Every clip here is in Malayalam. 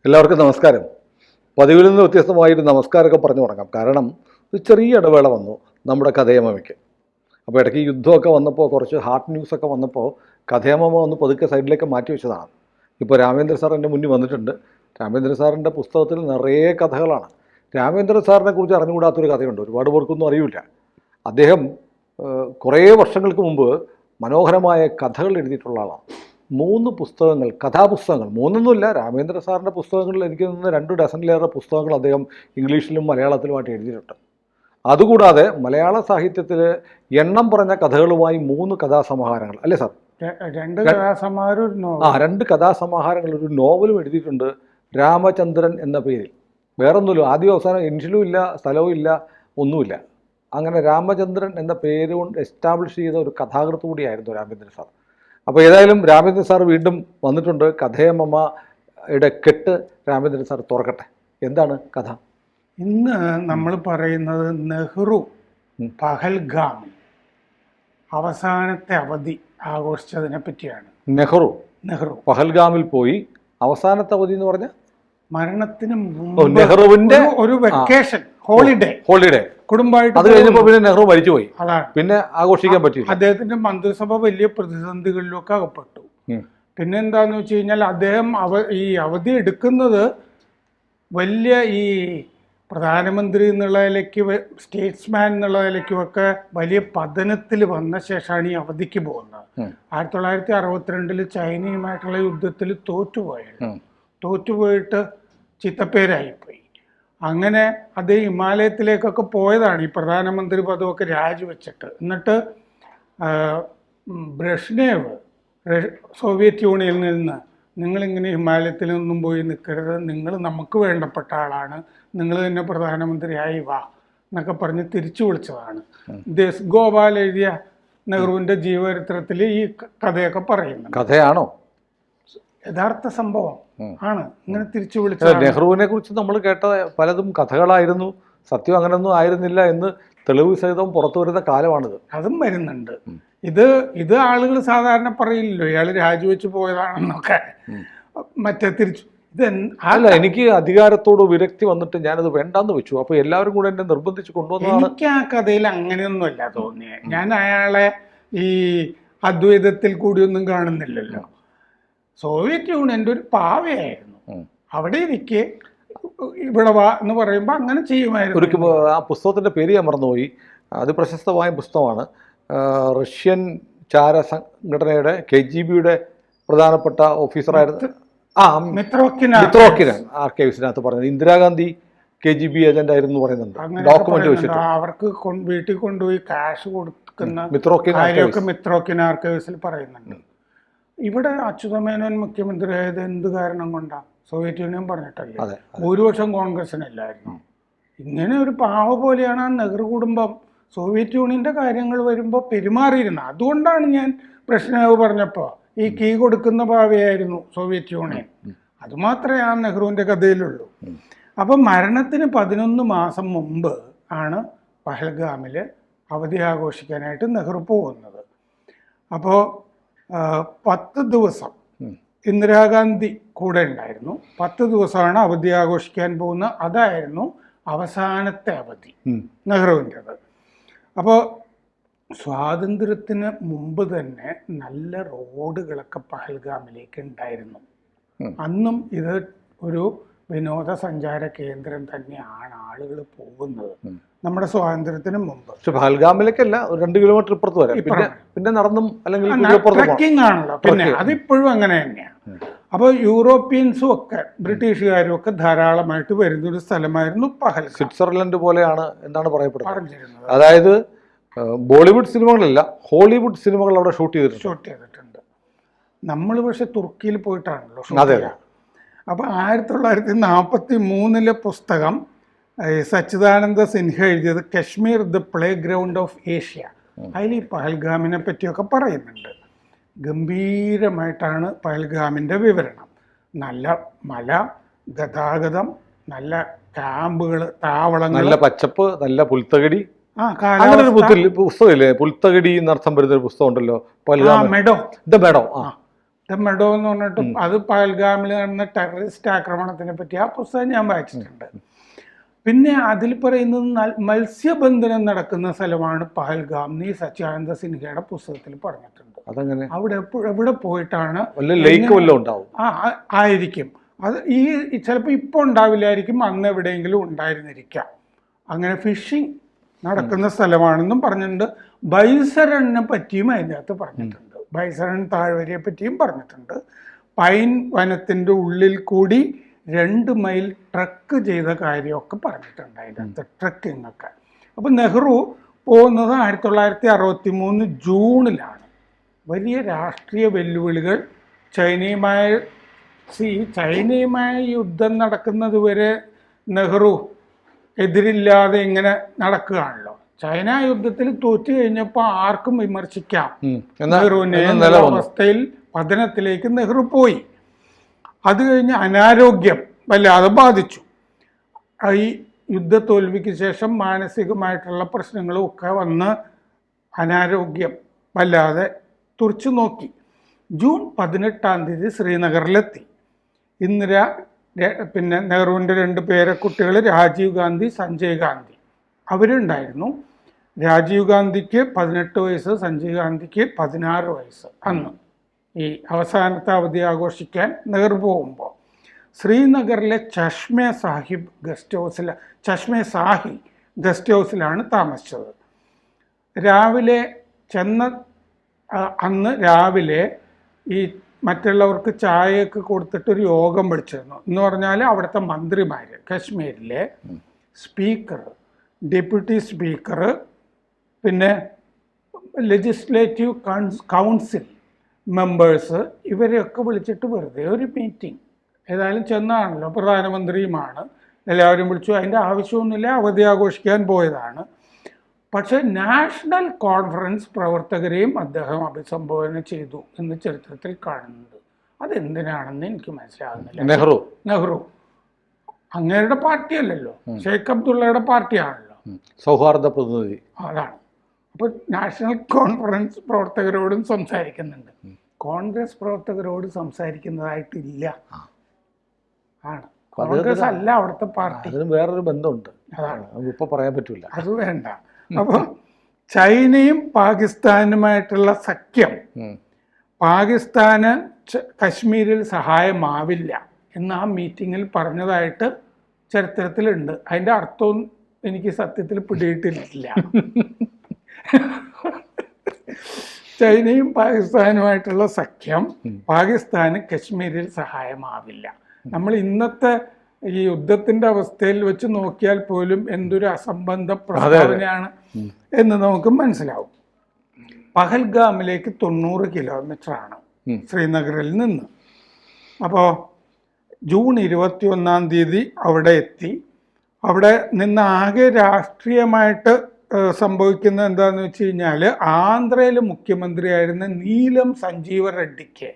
എല്ലാവർക്കും നമസ്കാരം. പതിവിൽ നിന്ന് വ്യത്യസ്തമായിട്ട് നമസ്കാരമൊക്കെ പറഞ്ഞു തുടങ്ങാം. കാരണം ഒരു ചെറിയ ഇടവേള വന്നു നമ്മുടെ കഥയമ്മയ്ക്ക്. അപ്പോൾ ഇടയ്ക്ക് യുദ്ധമൊക്കെ വന്നപ്പോൾ കുറച്ച് ഹാർട്ട് ന്യൂസൊക്കെ വന്നപ്പോൾ കഥയമ്മ ഒന്ന് പതുക്കെ സൈഡിലേക്ക് മാറ്റി വെച്ചതാണ്. ഇപ്പോൾ രാമേന്ദ്ര സാർ എൻ്റെ മുന്നിൽ വന്നിട്ടുണ്ട്. രാമേന്ദ്ര സാറിൻ്റെ പുസ്തകത്തിൽ നിറയെ കഥകളാണ്. രാമേന്ദ്ര സാറിനെ കുറിച്ച് അറിഞ്ഞുകൂടാത്തൊരു കഥയുണ്ട്, ഒരുപാട് പേർക്കൊന്നും അറിയില്ല. അദ്ദേഹം കുറേ വർഷങ്ങൾക്ക് മുമ്പ് മനോഹരമായ കഥകൾ എഴുതിയിട്ടുള്ള ആളാണ്. 3 പുസ്തകങ്ങൾ, കഥാപുസ്തകങ്ങൾ, 3ഒന്നുമില്ല, രാമേന്ദ്ര സാറിൻ്റെ പുസ്തകങ്ങളിൽ എനിക്ക് തോന്നുന്ന 2 ഡസനിലേറെ പുസ്തകങ്ങൾ അദ്ദേഹം ഇംഗ്ലീഷിലും മലയാളത്തിലുമായിട്ട് എഴുതിയിട്ടുണ്ട്. അതുകൂടാതെ മലയാള സാഹിത്യത്തിൽ എണ്ണം പറഞ്ഞ കഥകളുമായി 3 കഥാസമാഹാരങ്ങൾ, അല്ലേ സാർ? 2 കഥാസമാഹാരം, 2 കഥാസമാഹാരങ്ങൾ, ഒരു നോവലും എഴുതിയിട്ടുണ്ട് രാമചന്ദ്രൻ എന്ന പേരിൽ. വേറൊന്നുമില്ല, ആദ്യം അവസാനം ഇൻഷിലും ഇല്ല, സ്ഥലവും ഇല്ല, ഒന്നുമില്ല. അങ്ങനെ രാമചന്ദ്രൻ എന്ന പേര് കൊണ്ട് എസ്റ്റാബ്ലിഷ് ചെയ്ത ഒരു കഥാകൃത്ത് കൂടിയായിരുന്നു രാമേന്ദ്ര സാർ. അപ്പോൾ ഏതായാലും രാമേന്ദ്രൻ സാർ വീണ്ടും വന്നിട്ടുണ്ട്. കഥയമ്മയുടെ കെട്ട് രാമേന്ദ്രൻ സാർ തുറക്കട്ടെ. എന്താണ് കഥ? ഇന്ന് നമ്മൾ പറയുന്നത് നെഹ്റു പഹൽഗാമിൽ അവസാനത്തെ അവധി ആഘോഷിച്ചതിനെ പറ്റിയാണ്. നെഹ്റു പഹൽഗാമിൽ പോയി അവസാനത്തെ അവധി എന്ന് പറഞ്ഞ മരണത്തിന് നെഹ്റുവിന്റെ ഒരു വെക്കേഷൻ, ഹോളിഡേ കുടുംബമായിട്ട്. അത് കഴിഞ്ഞപ്പോൾ പിന്നെ നെഹ്റു മരിച്ചുപോയി. അതാണ്, പിന്നെ ആഘോഷിക്കാൻ പറ്റില്ല. അദ്ദേഹത്തിന്റെ മന്ത്രിസഭ വലിയ പ്രതിസന്ധികളിലൊക്കെ അകപ്പെട്ടു. പിന്നെ എന്താന്ന് വെച്ച് കഴിഞ്ഞാൽ അദ്ദേഹം ഈ അവധി എടുക്കുന്നത് വലിയ ഈ പ്രധാനമന്ത്രി എന്നുള്ള നിലയ്ക്ക്, സ്റ്റേറ്റ്സ്മാൻ എന്നുള്ള നിലയ്ക്കും ഒക്കെ വലിയ പതനത്തിൽ വന്ന ശേഷമാണ് ഈ അവധിക്ക് പോകുന്നത്. 1962 ചൈനയുമായിട്ടുള്ള യുദ്ധത്തിൽ തോറ്റുപോയിട്ട് ചീത്തപ്പേരായിപ്പോയി. അങ്ങനെ അത് ഹിമാലയത്തിലേക്കൊക്കെ പോയതാണ് ഈ പ്രധാനമന്ത്രി പദമൊക്കെ രാജിവെച്ചിട്ട്. എന്നിട്ട് ബ്രഷ്നേവ് സോവിയറ്റ് യൂണിയനിൽ നിന്ന് നിങ്ങളിങ്ങനെ ഹിമാലയത്തിലൊന്നും പോയി നിൽക്കരുത്, നിങ്ങൾ നമുക്ക് വേണ്ടപ്പെട്ട ആളാണ്, നിങ്ങൾ തന്നെ പ്രധാനമന്ത്രിയായി വാ എന്നൊക്കെ പറഞ്ഞ് തിരിച്ചു വിളിച്ചതാണ്. ദേസ് ഗോപാൽ എഴുതിയ നെഹ്റുവിൻ്റെ ജീവചരിത്രത്തിൽ ഈ കഥയൊക്കെ പറയുന്നത്. കഥയാണോ? യഥാർത്ഥ സംഭവം ആണ്. ഇങ്ങനെ തിരിച്ചു വിളിച്ചത്. നെഹ്റുവിനെ കുറിച്ച് നമ്മൾ കേട്ട പലതും കഥകളായിരുന്നു, സത്യം അങ്ങനെയൊന്നും ആയിരുന്നില്ല എന്ന് തെളിവ് സഹിതം പുറത്തു വരുന്ന കാലമാണിത്. അതും വരുന്നുണ്ട്. ഇത് ആളുകൾ സാധാരണ പറയില്ലല്ലോ, ഇയാൾ രാജിവെച്ച് പോയതാണെന്നൊക്കെ. മറ്റേ തിരിച്ചു അല്ല, എനിക്ക് അധികാരത്തോട് വിരക്തി വന്നിട്ട് ഞാനത് വേണ്ടാന്ന് വെച്ചു. അപ്പൊ എല്ലാവരും കൂടെ എന്നെ നിർബന്ധിച്ച് കൊണ്ടുവന്നതാണ്. എനിക്ക് ആ കഥയിൽ അങ്ങനെയൊന്നുമല്ല തോന്നിയത്. ഞാൻ അയാളെ ഈ അദ്വൈതത്തിൽ കൂടിയൊന്നും കാണുന്നില്ലല്ലോ. സോവിയറ്റ് യൂണിയൻ്റെ ഒരു പാവയായിരുന്നു. അവിടെ ഇരിക്കെ ഇവിടെ വാ എന്ന് പറയുമ്പോൾ അങ്ങനെ ചെയ്യുമായിരുന്നു. ആ പുസ്തകത്തിന്റെ പേര് ഞാൻ മറന്നുപോയി. അത് പ്രശസ്തമായ പുസ്തകമാണ്. റഷ്യൻ ചാര സംഘടനയുടെ KGBയുടെ പ്രധാനപ്പെട്ട ഓഫീസറായിരുന്നു മിത്രോക്കിൻ ആർക്കൈവ്സിനകത്ത് പറഞ്ഞത്. ഇന്ദിരാഗാന്ധി KGB ഏജന്റ് ആയിരുന്നു പറയുന്നുണ്ട്, ഡോക്യുമെന്റ് വെച്ചിട്ട്. അവർക്ക് വീട്ടിൽ കൊണ്ടുപോയി കാശ് കൊടുക്കുന്ന മിത്രോക്കിൻ ആർക്കൈവ്സിൽ പറയുന്നുണ്ട്. ഇവിടെ അച്യുതമേനോൻ മുഖ്യമന്ത്രിയായത് എന്ത് കാരണം കൊണ്ടാണ്? സോവിയറ്റ് യൂണിയൻ പറഞ്ഞിട്ടല്ലേ, ഭൂരിപക്ഷം കോൺഗ്രസിനല്ലായിരുന്നു. ഇങ്ങനെ ഒരു പാവ പോലെയാണ് ആ നെഹ്റു കുടുംബം സോവിയറ്റ് യൂണിയന്റെ കാര്യങ്ങൾ വരുമ്പോൾ പെരുമാറിയിരുന്നത്. അതുകൊണ്ടാണ് ഞാൻ പ്രശ്നവ് പറഞ്ഞപ്പോൾ ഈ കീ കൊടുക്കുന്ന പാവയായിരുന്നു സോവിയറ്റ് യൂണിയൻ. അതുമാത്രമേ ആ നെഹ്റുവിൻ്റെ കഥയിലുള്ളൂ. അപ്പം മരണത്തിന് 11 മാസം മുമ്പ് ആണ് പഹൽഗാമിൽ അവധി ആഘോഷിക്കാനായിട്ട് നെഹ്റു പോകുന്നത്. അപ്പോൾ 10 ദിവസം ഇന്ദിരാഗാന്ധി കൂടെ ഉണ്ടായിരുന്നു. 10 ദിവസമാണ് അവധി ആഘോഷിക്കാൻ പോകുന്നത്. അതായിരുന്നു അവസാനത്തെ അവധി നെഹ്റുവിൻ്റെത്. അപ്പോൾ സ്വാതന്ത്ര്യത്തിന് മുമ്പ് തന്നെ നല്ല റോഡുകളൊക്കെ പഹൽഗാമിലേക്ക് ഉണ്ടായിരുന്നു. അന്നും ഇത് ഒരു വിനോദസഞ്ചാര കേന്ദ്രം തന്നെയാണ്, ആളുകൾ പോകുന്നത് നമ്മുടെ സ്വാതന്ത്ര്യത്തിന് മുമ്പ്. പഹൽഗാമിലേക്കല്ല, 2 കിലോമീറ്റർ ഇപ്പുറത്ത് വരാം, പിന്നെ നടന്നും അല്ലെങ്കിൽ ട്രക്കിംഗ് ആണല്ലോ. പിന്നെ അതിപ്പോഴും അങ്ങനെ തന്നെയാണ്. അപ്പോൾ യൂറോപ്യൻസും ഒക്കെ ബ്രിട്ടീഷുകാരും ഒക്കെ ധാരാളമായിട്ട് വരുന്നൊരു സ്ഥലമായിരുന്നു പഹൽഗാം. സ്വിറ്റ്സർലൻഡ് പോലെയാണ് എന്നാണ് പറയപ്പെടുന്നത്. അതായത് ബോളിവുഡ് സിനിമകളല്ല, ഹോളിവുഡ് സിനിമകൾ അവിടെ ഷൂട്ട് ചെയ്തിട്ടുണ്ട്. നമ്മൾ പക്ഷെ തുർക്കിയിൽ പോയിട്ടാണല്ലോ ഷൂട്ട് ചെയ്യുക. അപ്പോൾ 1943 പുസ്തകം സച്ചിദാനന്ദ സിൻഹ എഴുതിയത് Kashmir the play ground of Asia. അതിൽ ഈ പഹൽഗാമിനെ പറ്റിയൊക്കെ പറയുന്നുണ്ട്. ഗംഭീരമായിട്ടാണ് പഹൽഗാമിൻ്റെ വിവരണം. നല്ല മല, ഗതാഗതം, നല്ല ക്യാമ്പുകൾ, താവളങ്ങൾ, നല്ല പച്ചപ്പ്, നല്ല പുൽത്തകടി. അങ്ങനെ ഒരു പുസ്തകമില്ലേ, പുൽത്തകടി എന്നർത്ഥം വരുന്നൊരു പുസ്തകം ഉണ്ടല്ലോ, മെഡോ. ദ മെഡോ എന്ന് പറഞ്ഞിട്ട് അത് പഹൽഗാമിൽ നടന്ന ടെററിസ്റ്റ് ആക്രമണത്തിനെ പറ്റി ആ പുസ്തകം ഞാൻ വായിച്ചിട്ടുണ്ട്. പിന്നെ അതിൽ പറയുന്നത് മത്സ്യബന്ധനം നടക്കുന്ന സ്ഥലമാണ് പഹൽഗാം എന്ന് ഈ സച്ചിദാനന്ദ സിൻഹയുടെ പുസ്തകത്തിൽ പറഞ്ഞിട്ടുണ്ട്. അവിടെ എവിടെ പോയിട്ടാണ് ആയിരിക്കും അത് ഈ ചിലപ്പോൾ ഇപ്പോൾ ഉണ്ടാവില്ലായിരിക്കും, അന്ന് എവിടെയെങ്കിലും ഉണ്ടായിരുന്നിരിക്കാം. അങ്ങനെ ഫിഷിംഗ് നടക്കുന്ന സ്ഥലമാണെന്നും പറഞ്ഞിട്ടുണ്ട്. ബൈസരണിനെ പറ്റിയും അതിൻ്റെ അകത്ത് പറഞ്ഞിട്ടുണ്ട്. ബൈസരൺ താഴ്വരയെ പറ്റിയും പറഞ്ഞിട്ടുണ്ട്. പൈൻ വനത്തിൻ്റെ ഉള്ളിൽ കൂടി 2 മൈൽ ട്രക്ക് ചെയ്ത കാര്യമൊക്കെ പറഞ്ഞിട്ടുണ്ട് അതിൻ്റെ അകത്ത്, ട്രക്കിംഗ് ഒക്കെ. അപ്പം നെഹ്റു പോകുന്നത് 1963 ജൂണിലാണ്. വലിയ രാഷ്ട്രീയ വെല്ലുവിളികൾ ചൈനയുമായ യുദ്ധം നടക്കുന്നത് വരെ നെഹ്റു എതിരില്ലാതെ ഇങ്ങനെ നടക്കുകയാണല്ലോ. ചൈന യുദ്ധത്തിൽ തോറ്റു കഴിഞ്ഞപ്പോൾ ആർക്കും വിമർശിക്കാം നെഹ്റുവിനെ എന്നുള്ള അവസ്ഥയിൽ പതനത്തിലേക്ക് നെഹ്റു പോയി. അത് കഴിഞ്ഞ് അനാരോഗ്യം വല്ലാതെ ബാധിച്ചു. ഈ യുദ്ധത്തോൽവിക്ക് ശേഷം മാനസികമായിട്ടുള്ള പ്രശ്നങ്ങളും ഒക്കെ വന്ന് അനാരോഗ്യം വല്ലാതെ തുറച്ചു നോക്കി. ജൂൺ 18 ശ്രീനഗറിലെത്തി. ഇന്ദിര പിന്നെ നെഹ്റുവിൻ്റെ 2 പേരക്കുട്ടികൾ രാജീവ് ഗാന്ധി, സഞ്ജയ് ഗാന്ധി അവരുണ്ടായിരുന്നു. രാജീവ് ഗാന്ധിക്ക് 18 വയസ്സ്, സഞ്ജയ് ഗാന്ധിക്ക് 16 വയസ്സ്. അന്ന് ഈ അവസാനത്തെ അവധി ആഘോഷിക്കാൻ നെഹ്റു പോകുമ്പോൾ ശ്രീനഗറിലെ ചഷ്മേ സാഹി ഗസ്റ്റ് ഹൗസിലാണ് താമസിച്ചത്. രാവിലെ അന്ന് രാവിലെ ഈ മറ്റുള്ളവർക്ക് ചായയൊക്കെ കൊടുത്തിട്ടൊരു യോഗം വിളിച്ചിരുന്നു. എന്ന് പറഞ്ഞാൽ അവിടുത്തെ മന്ത്രിമാർ, കശ്മീരിലെ സ്പീക്കർ, ഡെപ്യൂട്ടി സ്പീക്കർ, പിന്നെ ലെജിസ്ലേറ്റീവ് കൗൺസിൽ മെമ്പേഴ്സ്, ഇവരെയൊക്കെ വിളിച്ചിട്ട് വെറുതെ ഒരു മീറ്റിംഗ്. ഏതായാലും ചെന്നാണല്ലോ, പ്രധാനമന്ത്രിയുമാണ്, എല്ലാവരും വിളിച്ചു. അതിൻ്റെ ആവശ്യമൊന്നുമില്ല, അവധി ആഘോഷിക്കാൻ പോയതാണ്. പക്ഷേ നാഷണൽ കോൺഫറൻസ് പ്രവർത്തകരെയും അദ്ദേഹം അഭിസംബോധന ചെയ്തു എന്ന് ചരിത്രത്തിൽ കാണുന്നുണ്ട്. അതെന്തിനാണെന്ന് എനിക്ക് മനസ്സിലാകുന്നില്ല. നെഹ്റു അങ്ങേരുടെ പാർട്ടിയല്ലല്ലോ, ഷെയ്ഖ് അബ്ദുള്ളയുടെ പാർട്ടിയാണല്ലോ, സൗഹാർദ്ദ പ്രതിനിധി. അതാണ്. അപ്പോൾ നാഷണൽ കോൺഫറൻസ് പ്രവർത്തകരോടും സംസാരിക്കുന്നുണ്ട്, കോൺഗ്രസ് പ്രവർത്തകരോട് സംസാരിക്കുന്നതായിട്ടില്ല. ആണ് കോൺഗ്രസ് അല്ല അവിടുത്തെ പാർട്ടി. വേറൊരു ബന്ധമുണ്ട്, അതാണ് ഇപ്പൊ പറയാൻ പറ്റൂല, അത് വേണ്ട. അപ്പോൾ ചൈനയും പാകിസ്ഥാനുമായിട്ടുള്ള സഖ്യം പാകിസ്ഥാന് കശ്മീരിൽ സഹായമാവില്ല എന്ന് ആ മീറ്റിങ്ങിൽ പറഞ്ഞതായിട്ട് ചരിത്രത്തിലുണ്ട്. അതിൻ്റെ അർത്ഥവും എനിക്ക് സത്യത്തിൽ പിടിയിട്ടില്ല. ചൈനയും പാകിസ്ഥാനുമായിട്ടുള്ള സഖ്യം പാകിസ്ഥാന് കശ്മീരിൽ സഹായമാവില്ല. നമ്മൾ ഇന്നത്തെ ഈ യുദ്ധത്തിന്റെ അവസ്ഥയിൽ വെച്ച് നോക്കിയാൽ പോലും എന്തൊരു അസംബന്ധ പ്രസ്താവനയാണ് എന്ന് നമുക്ക് മനസ്സിലാവും. പഹൽഗാമിലേക്ക് 90 കിലോമീറ്ററാണ് ശ്രീനഗറിൽ നിന്ന്. അപ്പോൾ ജൂൺ 21 അവിടെ എത്തി. അവിടെ നിന്ന് ആകെ രാഷ്ട്രീയമായിട്ട് സംഭവിക്കുന്നത് എന്താണെന്ന് വെച്ച് കഴിഞ്ഞാൽ, ആന്ധ്രയിലെ മുഖ്യമന്ത്രിയായിരുന്ന നീലം സഞ്ജീവ റെഡ്ഡിക്ക്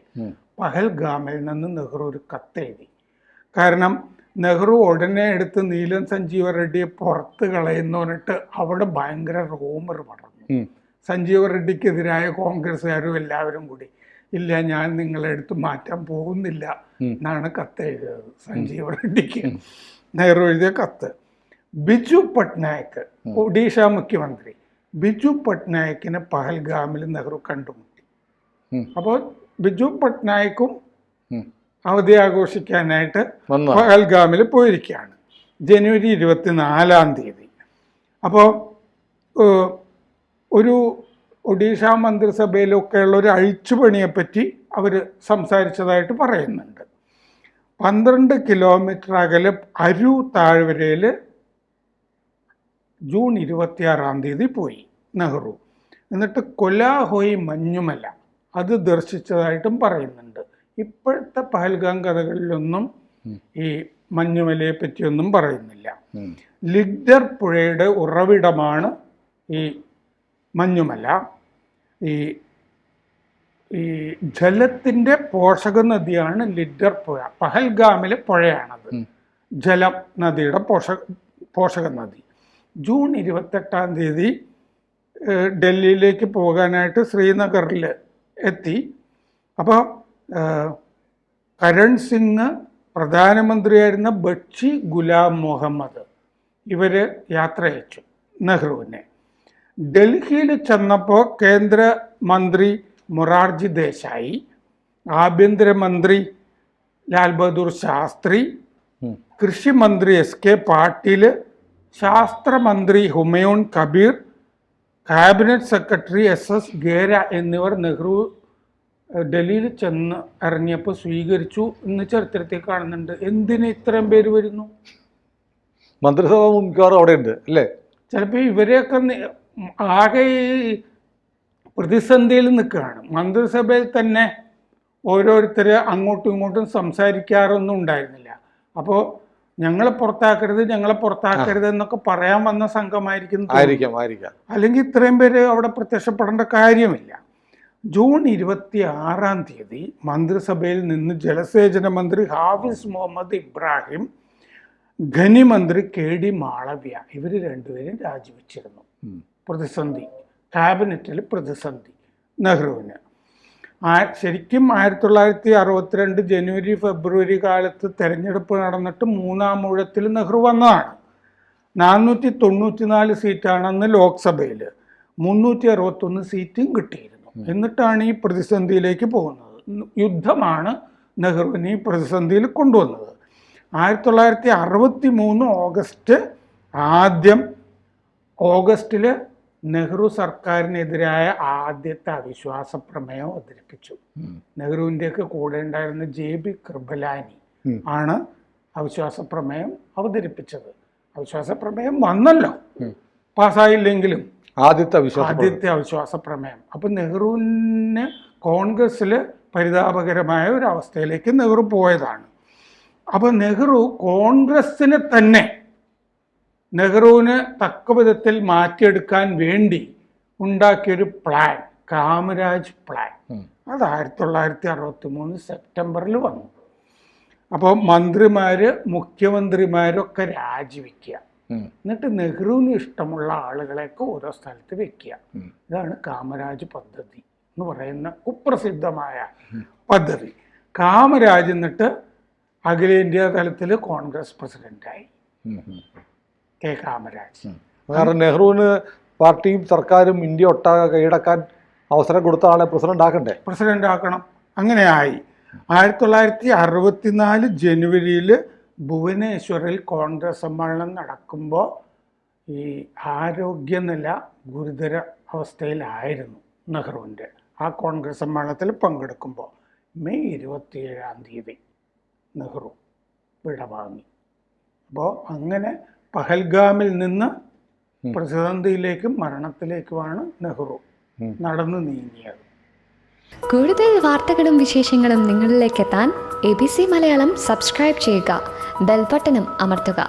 പഹൽഗാമിൽ നിന്ന് നെഹ്റു ഒരു കത്തെഴുതി. കാരണം നെഹ്റു ഉടനെ എടുത്ത് നീലം സഞ്ജീവ റെഡ്ഡിയെ പുറത്ത് കളയുന്നു പറഞ്ഞിട്ട് അവിടെ ഭയങ്കര റൂമർ പടർന്നു. സഞ്ജീവ റെഡ്ഡിക്കെതിരായ കോൺഗ്രസ്സുകാരും എല്ലാവരും കൂടി, ഇല്ല ഞാൻ നിങ്ങളെ എടുത്ത് മാറ്റാൻ പോകുന്നില്ല എന്നാണ് കത്ത് എഴുതിയത് സഞ്ജീവ റെഡ്ഡിക്ക്. നെഹ്റു എഴുതിയ കത്ത്. ബിജു പട്നായിക്, ഒഡീഷ മുഖ്യമന്ത്രി, ബിജു പട്നായിക്കിനെ പഹൽഗാമിൽ നെഹ്റു കണ്ടുമുട്ടി. അപ്പോൾ ബിജു പട്നായിക്കും അവധി ആഘോഷിക്കാനായിട്ട് പഹൽഗാമിൽ പോയിരിക്കുകയാണ്. ജനുവരി 24. അപ്പോൾ ഒരു ഒഡീഷ മന്ത്രിസഭയിലൊക്കെയുള്ള ഒരു അഴിച്ചുപണിയെപ്പറ്റി അവർ സംസാരിച്ചതായിട്ട് പറയുന്നുണ്ട്. 12 കിലോമീറ്റർ അകലെ അരു താഴ്വരയിൽ ജൂൺ 26 പോയി നെഹ്റു. എന്നിട്ട് കൊലാഹോയി മഞ്ഞുമല അത് ദർശിച്ചതായിട്ടും പറയുന്നുണ്ട്. ഇപ്പോഴത്തെ പഹൽഗാം കഥകളിലൊന്നും ഈ മഞ്ഞുമലയെ പറ്റിയൊന്നും പറയുന്നില്ല. ലിഡ്ഡർ പുഴയുടെ ഉറവിടമാണ് ഈ മഞ്ഞുമല. ഈ ജലത്തിൻ്റെ പോഷക നദിയാണ് ലിഡ്ഡർ പുഴ. പഹൽഗാമിലെ പുഴയാണത്, ജലം നദിയുടെ പോഷക നദി. ജൂൺ 28 ഡൽഹിയിലേക്ക് പോകാനായിട്ട് ശ്രീനഗറിൽ എത്തി. അപ്പോൾ കരൺ സിംഗ്, പ്രധാനമന്ത്രിയായിരുന്ന ബക്ഷി ഗുലാം മുഹമ്മദ്, ഇവർ യാത്ര അയച്ചു നെഹ്റുവിനെ. ഡൽഹിയിൽ ചെന്നപ്പോൾ കേന്ദ്രമന്ത്രി മൊറാർജി ദേശായി, ആഭ്യന്തരമന്ത്രി ലാൽ ബഹദൂർ ശാസ്ത്രി, കൃഷി മന്ത്രി SK പാട്ടീൽ, ശാസ്ത്രമന്ത്രി Humayun Kabir, cabinet secretary SS Gera എന്നിവർ നെഹ്റു ഡൽഹിയിൽ ചെന്ന് ഇറങ്ങിയപ്പോൾ സ്വീകരിച്ചു എന്ന് ചരിത്രത്തിൽ കാണുന്നുണ്ട്. എന്തിന് ഇത്രയും പേര് വരുന്നു? മന്ത്രിസഭ മിക്കവാറും അവിടെ ഉണ്ട് അല്ലേ? ചിലപ്പോൾ ഇവരെയൊക്കെ ആകെ പ്രതിസന്ധിയിൽ നിൽക്കുകയാണ്. മന്ത്രിസഭയിൽ തന്നെ ഓരോരുത്തർ അങ്ങോട്ടും ഇങ്ങോട്ടും സംസാരിക്കാറൊന്നും ഉണ്ടായിരുന്നില്ല. അപ്പോൾ ഞങ്ങളെ പുറത്താക്കരുത് എന്നൊക്കെ പറയാൻ വന്ന സംഘമായിരിക്കും, അല്ലെങ്കിൽ ഇത്രയും പേര് അവിടെ പ്രത്യക്ഷപ്പെടേണ്ട കാര്യമില്ല. ജൂൺ 26 മന്ത്രിസഭയിൽ നിന്ന് ജലസേചന മന്ത്രി ഹാഫിസ് മുഹമ്മദ് ഇബ്രാഹിം, ഖനി മന്ത്രി KD മാളവ്യ, ഇവർ രണ്ടുപേരും രാജിവെച്ചിരുന്നു. പ്രതിസന്ധി, ക്യാബിനറ്റിൽ പ്രതിസന്ധി നെഹ്റുവിന്. ശരിക്കും 1962 ജനുവരി ഫെബ്രുവരി കാലത്ത് തെരഞ്ഞെടുപ്പ് നടന്നിട്ട് 3-ാം ഊഴത്തിൽ നെഹ്റു വന്നതാണ്. 494 സീറ്റാണ് അന്ന് ലോക്സഭയിൽ, 361 സീറ്റും കിട്ടിയിരുന്നു. എന്നിട്ടാണ് ഈ പ്രതിസന്ധിയിലേക്ക് പോകുന്നത്. യുദ്ധമാണ് നെഹ്റുവിനെ ഈ പ്രതിസന്ധിയിൽ കൊണ്ടുവന്നത്. 1963 ഓഗസ്റ്റിൽ നെഹ്റു സർക്കാരിനെതിരായ ആദ്യത്തെ അവിശ്വാസ പ്രമേയം അവതരിപ്പിച്ചു. നെഹ്റുവിൻ്റെയൊക്കെ കൂടെ ഉണ്ടായിരുന്ന JB കൃപലാനി ആണ് അവിശ്വാസ പ്രമേയം അവതരിപ്പിച്ചത്. അവിശ്വാസ പ്രമേയം വന്നല്ലോ, പാസ്സായില്ലെങ്കിലും ആദ്യത്തെ അവിശ്വാസ പ്രമേയം. അപ്പം നെഹ്റുവിന് കോൺഗ്രസ്സിൽ പരിതാപകരമായ ഒരു അവസ്ഥയിലേക്ക് നെഹ്റു പോയതാണ്. അപ്പം നെഹ്റു കോൺഗ്രസ്സിനെ തന്നെ നെഹ്റുവിന് തക്ക വിധത്തിൽ മാറ്റിയെടുക്കാൻ വേണ്ടി ഉണ്ടാക്കിയൊരു പ്ലാൻ, കാമരാജ് പ്ലാൻ, അത് 1963 സെപ്റ്റംബറിൽ വന്നു. അപ്പോൾ മുഖ്യമന്ത്രിമാരൊക്കെ രാജിവെക്കുക, എന്നിട്ട് നെഹ്റുവിന് ഇഷ്ടമുള്ള ആളുകളെയൊക്കെ ഓരോ സ്ഥലത്ത് വെക്കുക. ഇതാണ് കാമരാജ് പദ്ധതി എന്ന് പറയുന്ന കുപ്രസിദ്ധമായ പദ്ധതി. കാമരാജ് എന്നിട്ട് അഖിലേന്ത്യാ തലത്തിൽ കോൺഗ്രസ് പ്രസിഡന്റായി, K കാമരാജ്. കാരണം നെഹ്റുവിന് പാർട്ടിയും സർക്കാരും ഇന്ത്യ ഒട്ടാകെ കൈയടക്കാൻ അവസരം കൊടുത്ത ആളെ പ്രസിഡന്റ് ആക്കണം. അങ്ങനെയായി. 1964 ജനുവരിയിൽ ഭുവനേശ്വറിൽ കോൺഗ്രസ് സമ്മേളനം നടക്കുമ്പോൾ ഈ ആരോഗ്യനില ഗുരുതര അവസ്ഥയിലായിരുന്നു നെഹ്റുവിൻ്റെ. ആ കോൺഗ്രസ് സമ്മേളനത്തിൽ പങ്കെടുക്കുമ്പോൾ മെയ് 27 നെഹ്റു വിടവാങ്ങി. അപ്പോൾ അങ്ങനെ പഹൽഗാമിൽ നിന്ന് പ്രതിസന്ധിയിലേക്കും മരണത്തിലേക്കുമാണ് നെഹ്റു നടന്നു നീങ്ങിയത്. കൂടുതൽ വാർത്തകളും വിശേഷങ്ങളും നിങ്ങളിലേക്ക് എത്താൻ ABC മലയാളം സബ്സ്ക്രൈബ് ചെയ്യുക, ബെൽബട്ടനും അമർത്തുക.